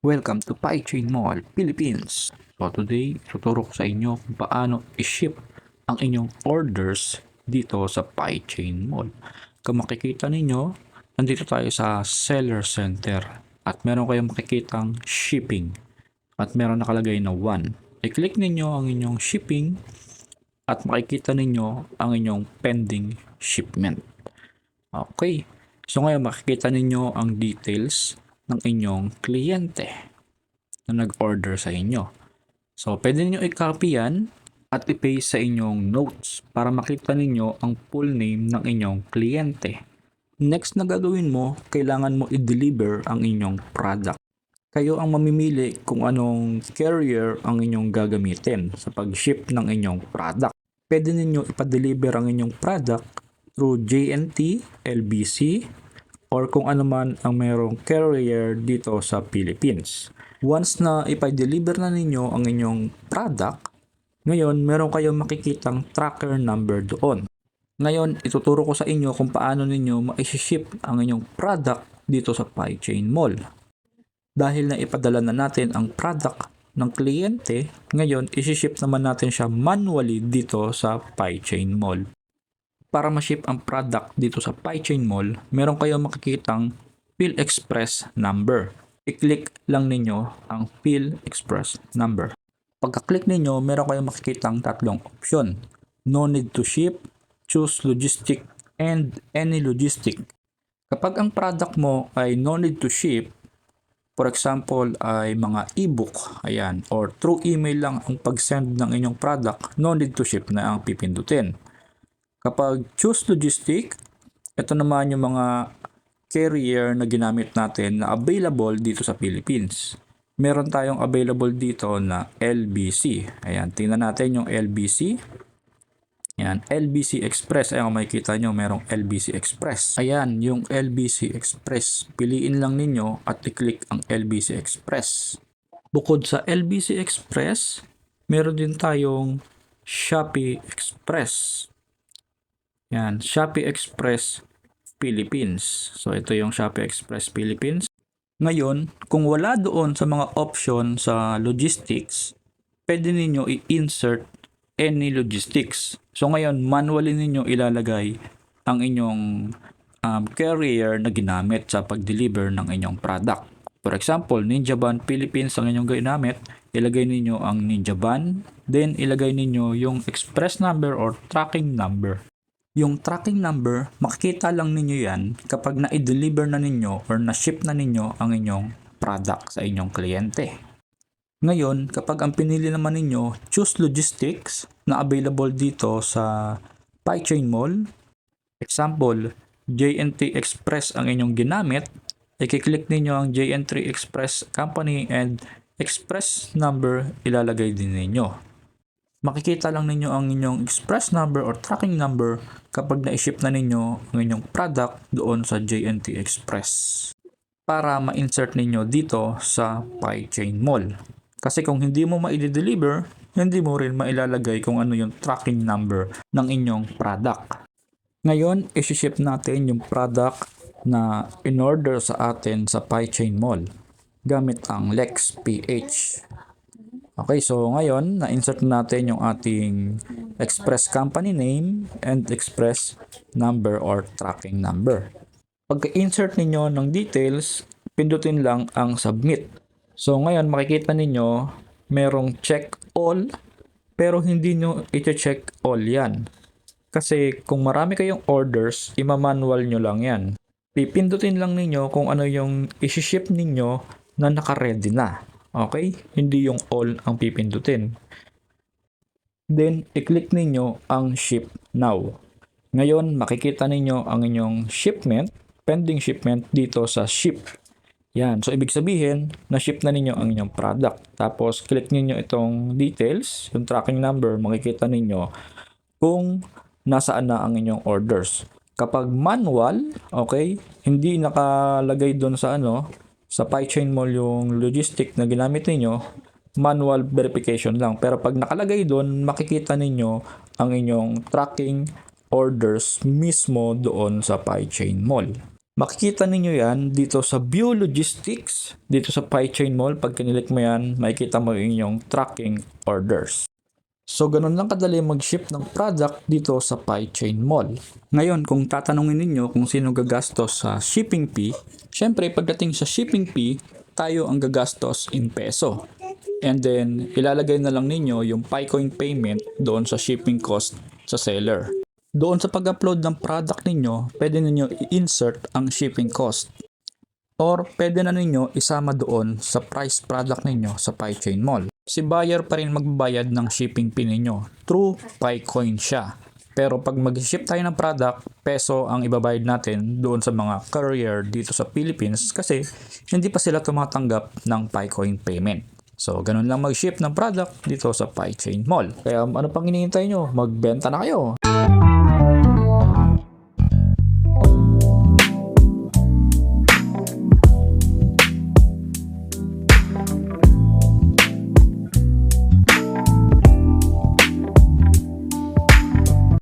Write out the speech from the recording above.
Welcome to PieChain Mall, Philippines. So today, tuturo ko sa inyo kung paano i-ship ang inyong orders dito sa PieChain Mall. Kung makikita ninyo, nandito tayo sa Seller Center at meron kayong makikitang shipping at meron nakalagay na 1. I-click ninyo ang inyong shipping at makikita ninyo ang inyong pending shipment. Okay. So ngayon makikita ninyo ang details ng inyong kliyente na nag-order sa inyo. So pwede niyo i-copy yan at i-paste sa inyong notes para makita ninyo ang full name ng inyong kliyente. Next na gagawin mo, kailangan mo i-deliver ang inyong product. Kayo ang mamimili kung anong carrier ang inyong gagamitin sa pag-ship ng inyong product. Pwede ninyo ipa-deliver ang inyong product through JNT, LBC, or kung ano man ang mayroong carrier dito sa Philippines. Once na ipa-deliver na ninyo ang inyong product, ngayon meron kayong makikitang tracker number doon. Ngayon, ituturo ko sa inyo kung paano ninyo ma-ship ang inyong product dito sa PieChain Mall. Dahil na ipadala na natin ang product ng kliyente, ngayon isi-ship naman natin siya manually dito sa PieChain Mall. Para ma-ship ang product dito sa PieChain Mall, meron kayong makikitang PhilExpress number. I-click lang ninyo ang PhilExpress number. Pagka-click ninyo, meron kayong makikitang tatlong option. No need to ship, choose logistic, and any logistic. Kapag ang product mo ay no need to ship, for example ay mga ebook, ayan, or through email lang ang pag-send ng inyong product, no need to ship na ang pipindutin. Kapag choose logistic, ito naman yung mga carrier na ginamit natin na available dito sa Philippines. Meron tayong available dito na LBC. Ayan, tingnan natin yung LBC. Ayan, LBC Express. Ayan, kung makikita nyo, merong LBC Express. Ayan, yung LBC Express. Piliin lang ninyo at i-click ang LBC Express. Bukod sa LBC Express, meron din tayong Shopee Express. Yan, Shopee Express Philippines. So ito yung Shopee Express Philippines. Ngayon, kung wala doon sa mga option sa logistics, pwede ninyo i-insert any logistics. So ngayon, manually ninyo ilalagay ang inyong carrier na ginamit sa pag-deliver ng inyong product. For example, Ninjavan Philippines ang inyong ginamit, ilagay ninyo ang Ninjavan, then ilagay ninyo yung express number or tracking number. Yung tracking number, makikita lang ninyo yan kapag na-deliver na ninyo or na-ship na ninyo ang inyong product sa inyong kliyente. Ngayon, kapag ang pinili naman ninyo, choose logistics na available dito sa PieChain Mall. Example, JNT Express ang inyong ginamit, i-click ninyo ang JNT Express Company and express number ilalagay din ninyo. Makikita lang ninyo ang inyong express number or tracking number kapag na-ship na ninyo ang inyong product doon sa JNT Express para ma-insert ninyo dito sa PieChain Mall. Kasi kung hindi mo ma-deliver, hindi mo rin mailalagay kung ano yung tracking number ng inyong product. Ngayon, isi-ship natin yung product na in-order sa atin sa PieChain Mall gamit ang LexPH. Okay, so ngayon, na-insert natin yung ating express company name and express number or tracking number. Pagka-insert ninyo ng details, pindutin lang ang submit. So ngayon, makikita ninyo, merong check all, pero hindi nyo i-check all yan. Kasi kung marami kayong orders, ima-manual nyo lang yan. Pipindutin lang ninyo kung ano yung isi-ship ninyo na naka-ready na. Okay? Hindi yung all ang pipindutin. Then, i-click ninyo ang ship now. Ngayon, makikita ninyo ang inyong shipment, pending shipment dito sa ship. Yan. So, ibig sabihin, na-ship na ninyo ang inyong product. Tapos, click ninyo itong details, yung tracking number, makikita ninyo kung nasaan na ang inyong orders. Kapag manual, okay, hindi nakalagay doon sa sa PieChain Mall yung logistic na ginamit ninyo, manual verification lang. Pero pag nakalagay doon, makikita ninyo ang inyong tracking orders mismo doon sa PieChain Mall. Makikita ninyo yan dito sa View Logistics, dito sa PieChain Mall. Pag kinilik mo yan, makikita mo yung inyong tracking orders. So, ganun lang kadali mag-ship ng product dito sa PieChain Mall. Ngayon, kung tatanungin ninyo kung sino gagastos sa shipping fee, syempre, pagdating sa shipping fee, tayo ang gagastos in peso. And then, ilalagay na lang ninyo yung PieCoin payment doon sa shipping cost sa seller. Doon sa pag-upload ng product ninyo, pwede ninyo i-insert ang shipping cost. Or pwede na ninyo isama doon sa price product ninyo sa PieChain Mall. Si buyer pa rin magbabayad ng shipping fee ninyo through PieCoin siya. Pero pag mag-ship tayo ng product, peso ang ibabayad natin doon sa mga courier dito sa Philippines kasi hindi pa sila tumatanggap ng PieCoin payment. So, ganun lang mag-ship ng product dito sa PieChain Mall. Kaya ano pang hinihintay nyo? Magbenta na kayo!